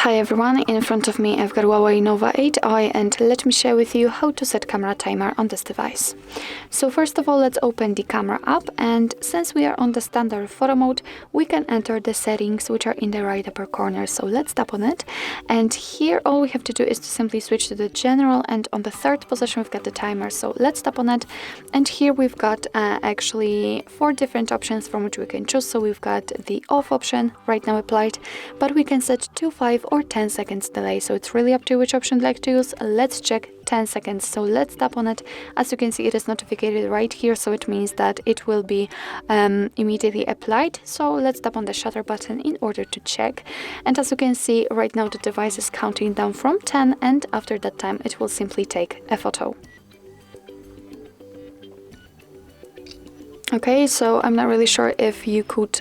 Hi everyone, in front of me I've got HUAWEI Nova 8i and let me share with you how to set camera timer on this device. So first of all, let's open the camera app, and since we are on the standard photo mode, we can enter the settings which are in the right upper corner. So let's tap on it, and here all we have to do is to simply switch to the general, and on the third position we've got the timer. So let's tap on it, and here we've got actually 4 different options from which we can choose. So we've got the off option right now applied, but we can set to 5 or 10 seconds delay, so it's really up to you which option you'd like to use. Let's check 10 seconds. So let's tap on it. As you can see, it is notified right here, so it means that it will be immediately applied. So let's tap on the shutter button in order to check, and as you can see right now the device is counting down from 10, and after that time it will simply take a photo. Okay, so I'm not really sure if you could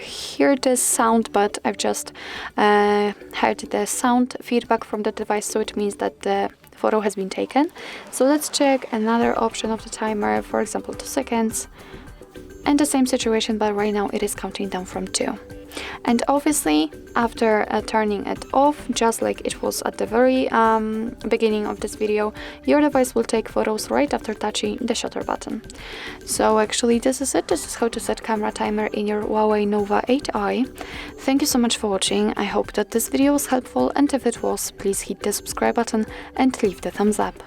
hear this sound, but I've just heard the sound feedback from the device, so it means that the photo has been taken. So let's check another option of the timer, for example 2 seconds, and the same situation, but right now it is counting down from 2. And obviously after turning it off, just like it was at the very beginning of this video, your device will take photos right after touching the shutter button. So actually this is it. This is how to set camera timer in your HUAWEI Nova 8i. Thank you so much for watching. I hope that this video was helpful, and if it was, please hit the subscribe button and leave the thumbs up.